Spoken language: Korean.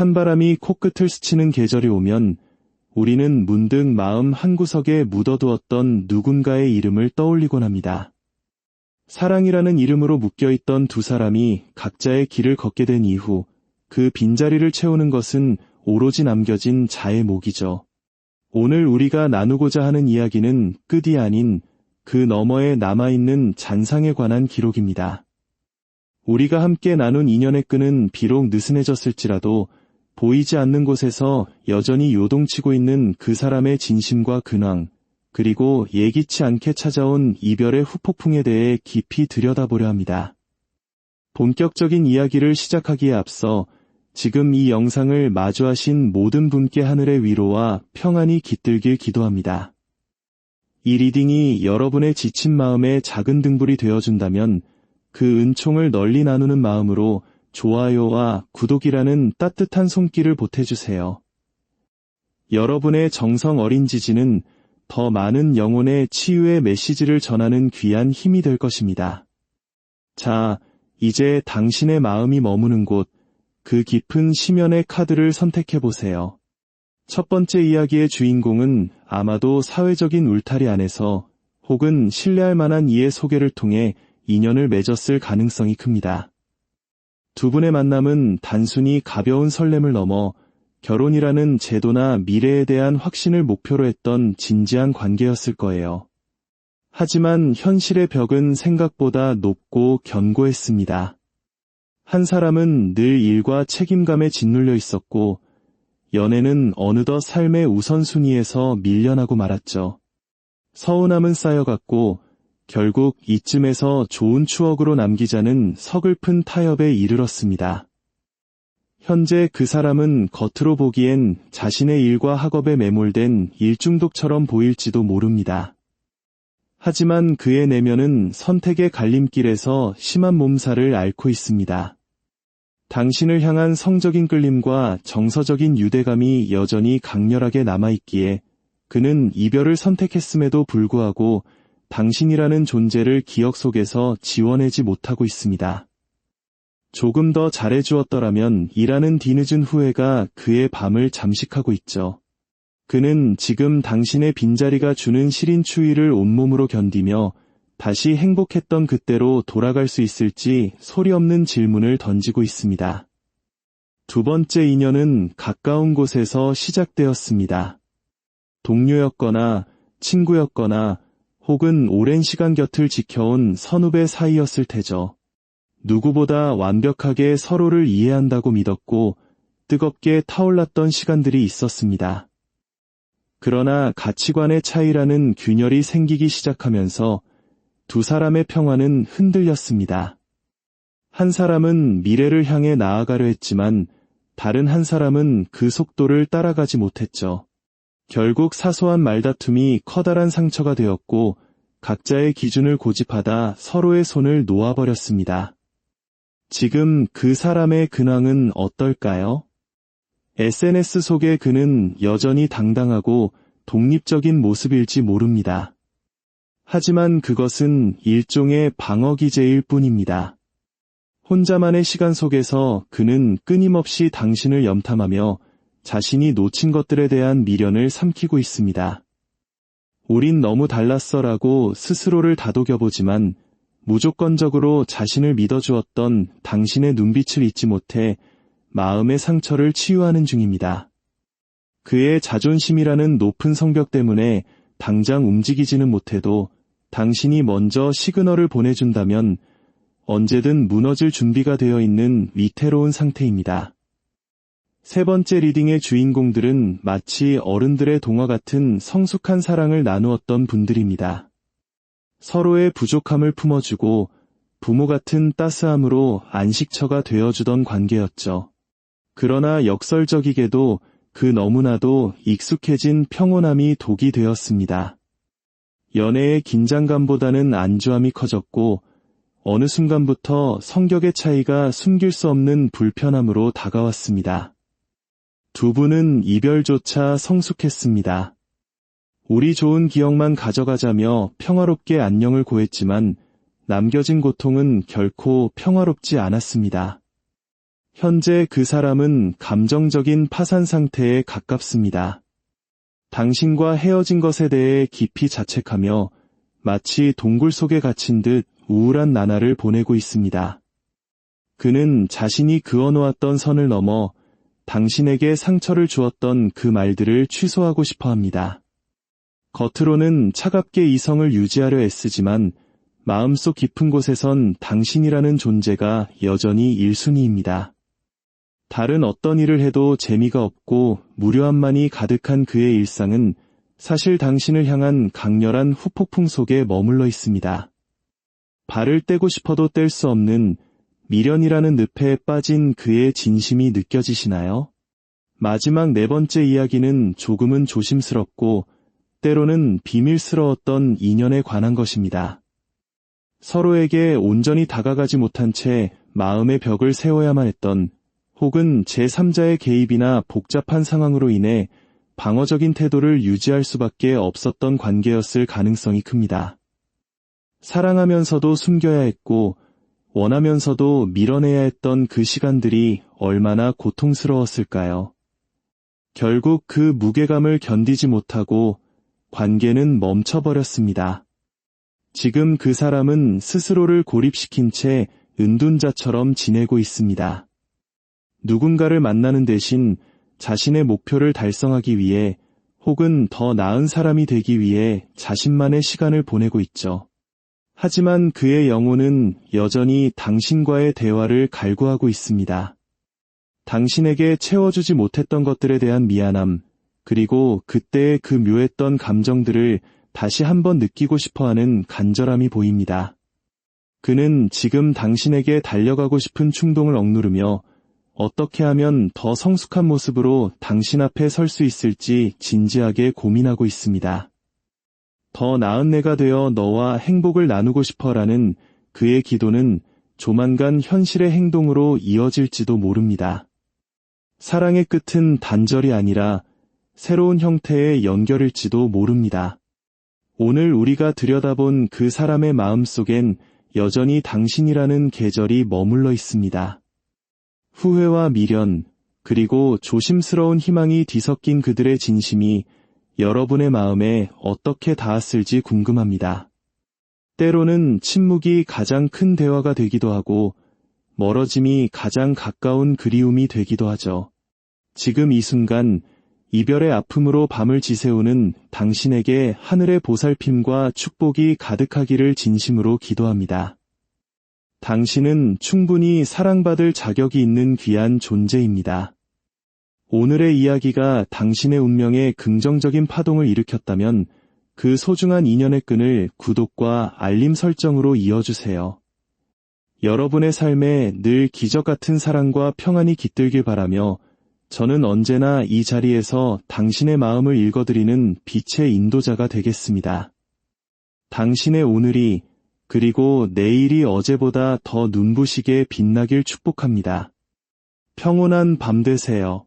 찬바람이 코끝을 스치는 계절이 오면 우리는 문득 마음 한구석에 묻어두었던 누군가의 이름을 떠올리곤 합니다. 사랑이라는 이름으로 묶여있던 두 사람이 각자의 길을 걷게 된 이후 그 빈자리를 채우는 것은 오로지 남겨진 자의 몫이죠. 오늘 우리가 나누고자 하는 이야기는 끝이 아닌 그 너머에 남아있는 잔상에 관한 기록입니다. 우리가 함께 나눈 인연의 끈은 비록 느슨해졌을지라도 보이지 않는 곳에서 여전히 요동치고 있는 그 사람의 진심과 근황, 그리고 예기치 않게 찾아온 이별의 후폭풍에 대해 깊이 들여다보려 합니다. 본격적인 이야기를 시작하기에 앞서 지금 이 영상을 마주하신 모든 분께 하늘의 위로와 평안이 깃들길 기도합니다. 이 리딩이 여러분의 지친 마음에 작은 등불이 되어준다면 그 은총을 널리 나누는 마음으로 좋아요와 구독이라는 따뜻한 손길을 보태주세요. 여러분의 정성 어린 지지는 더 많은 영혼의 치유의 메시지를 전하는 귀한 힘이 될 것입니다. 자, 이제 당신의 마음이 머무는 곳, 그 깊은 심연의 카드를 선택해보세요. 첫 번째 이야기의 주인공은 아마도 사회적인 울타리 안에서 혹은 신뢰할 만한 이의 소개를 통해 인연을 맺었을 가능성이 큽니다. 두 분의 만남은 단순히 가벼운 설렘을 넘어 결혼이라는 제도나 미래에 대한 확신을 목표로 했던 진지한 관계였을 거예요. 하지만 현실의 벽은 생각보다 높고 견고했습니다. 한 사람은 늘 일과 책임감에 짓눌려 있었고 연애는 어느덧 삶의 우선순위에서 밀려나고 말았죠. 서운함은 쌓여갔고 결국 이쯤에서 좋은 추억으로 남기자는 서글픈 타협에 이르렀습니다. 현재 그 사람은 겉으로 보기엔 자신의 일과 학업에 매몰된 일중독처럼 보일지도 모릅니다. 하지만 그의 내면은 선택의 갈림길에서 심한 몸살을 앓고 있습니다. 당신을 향한 성적인 끌림과 정서적인 유대감이 여전히 강렬하게 남아있기에 그는 이별을 선택했음에도 불구하고 당신이라는 존재를 기억 속에서 지워내지 못하고 있습니다. 조금 더 잘해주었더라면 이라는 뒤늦은 후회가 그의 밤을 잠식하고 있죠. 그는 지금 당신의 빈자리가 주는 시린 추위를 온몸으로 견디며 다시 행복했던 그때로 돌아갈 수 있을지 소리 없는 질문을 던지고 있습니다. 두 번째 인연은 가까운 곳에서 시작되었습니다. 동료였거나 친구였거나 혹은 오랜 시간 곁을 지켜온 선후배 사이였을 테죠. 누구보다 완벽하게 서로를 이해한다고 믿었고 뜨겁게 타올랐던 시간들이 있었습니다. 그러나 가치관의 차이라는 균열이 생기기 시작하면서 두 사람의 평화는 흔들렸습니다. 한 사람은 미래를 향해 나아가려 했지만 다른 한 사람은 그 속도를 따라가지 못했죠. 결국 사소한 말다툼이 커다란 상처가 되었고 각자의 기준을 고집하다 서로의 손을 놓아버렸습니다. 지금 그 사람의 근황은 어떨까요? SNS 속의 그는 여전히 당당하고 독립적인 모습일지 모릅니다. 하지만 그것은 일종의 방어 기제일 뿐입니다. 혼자만의 시간 속에서 그는 끊임없이 당신을 염탐하며 자신이 놓친 것들에 대한 미련을 삼키고 있습니다. 우린 너무 달랐어라고 스스로를 다독여보지만 무조건적으로 자신을 믿어주었던 당신의 눈빛을 잊지 못해 마음의 상처를 치유하는 중입니다. 그의 자존심이라는 높은 성벽 때문에 당장 움직이지는 못해도 당신이 먼저 시그널을 보내준다면 언제든 무너질 준비가 되어 있는 위태로운 상태입니다. 세 번째 리딩의 주인공들은 마치 어른들의 동화 같은 성숙한 사랑을 나누었던 분들입니다. 서로의 부족함을 품어주고 부모 같은 따스함으로 안식처가 되어주던 관계였죠. 그러나 역설적이게도 그 너무나도 익숙해진 평온함이 독이 되었습니다. 연애의 긴장감보다는 안주함이 커졌고 어느 순간부터 성격의 차이가 숨길 수 없는 불편함으로 다가왔습니다. 두 분은 이별조차 성숙했습니다. 우리 좋은 기억만 가져가자며 평화롭게 안녕을 고했지만 남겨진 고통은 결코 평화롭지 않았습니다. 현재 그 사람은 감정적인 파산 상태에 가깝습니다. 당신과 헤어진 것에 대해 깊이 자책하며 마치 동굴 속에 갇힌 듯 우울한 나날을 보내고 있습니다. 그는 자신이 그어놓았던 선을 넘어 당신에게 상처를 주었던 그 말들을 취소하고 싶어 합니다. 겉으로는 차갑게 이성을 유지하려 애쓰지만 마음속 깊은 곳에선 당신이라는 존재가 여전히 1순위입니다. 다른 어떤 일을 해도 재미가 없고 무료함만이 가득한 그의 일상은 사실 당신을 향한 강렬한 후폭풍 속에 머물러 있습니다. 발을 떼고 싶어도 뗄 수 없는 미련이라는 늪에 빠진 그의 진심이 느껴지시나요? 마지막 네 번째 이야기는 조금은 조심스럽고 때로는 비밀스러웠던 인연에 관한 것입니다. 서로에게 온전히 다가가지 못한 채 마음의 벽을 세워야만 했던 혹은 제3자의 개입이나 복잡한 상황으로 인해 방어적인 태도를 유지할 수밖에 없었던 관계였을 가능성이 큽니다. 사랑하면서도 숨겨야 했고 원하면서도 밀어내야 했던 그 시간들이 얼마나 고통스러웠을까요? 결국 그 무게감을 견디지 못하고 관계는 멈춰버렸습니다. 지금 그 사람은 스스로를 고립시킨 채 은둔자처럼 지내고 있습니다. 누군가를 만나는 대신 자신의 목표를 달성하기 위해 혹은 더 나은 사람이 되기 위해 자신만의 시간을 보내고 있죠. 하지만 그의 영혼은 여전히 당신과의 대화를 갈구하고 있습니다. 당신에게 채워주지 못했던 것들에 대한 미안함, 그리고 그때의 그 묘했던 감정들을 다시 한번 느끼고 싶어하는 간절함이 보입니다. 그는 지금 당신에게 달려가고 싶은 충동을 억누르며 어떻게 하면 더 성숙한 모습으로 당신 앞에 설 수 있을지 진지하게 고민하고 있습니다. 더 나은 내가 되어 너와 행복을 나누고 싶어라는 그의 기도는 조만간 현실의 행동으로 이어질지도 모릅니다. 사랑의 끝은 단절이 아니라 새로운 형태의 연결일지도 모릅니다. 오늘 우리가 들여다본 그 사람의 마음 속엔 여전히 당신이라는 계절이 머물러 있습니다. 후회와 미련, 그리고 조심스러운 희망이 뒤섞인 그들의 진심이 여러분의 마음에 어떻게 닿았을지 궁금합니다. 때로는 침묵이 가장 큰 대화가 되기도 하고 멀어짐이 가장 가까운 그리움이 되기도 하죠. 지금 이 순간 이별의 아픔으로 밤을 지새우는 당신에게 하늘의 보살핌과 축복이 가득하기를 진심으로 기도합니다. 당신은 충분히 사랑받을 자격이 있는 귀한 존재입니다. 오늘의 이야기가 당신의 운명에 긍정적인 파동을 일으켰다면 그 소중한 인연의 끈을 구독과 알림 설정으로 이어주세요. 여러분의 삶에 늘 기적 같은 사랑과 평안이 깃들길 바라며 저는 언제나 이 자리에서 당신의 마음을 읽어드리는 빛의 인도자가 되겠습니다. 당신의 오늘이 그리고 내일이 어제보다 더 눈부시게 빛나길 축복합니다. 평온한 밤 되세요.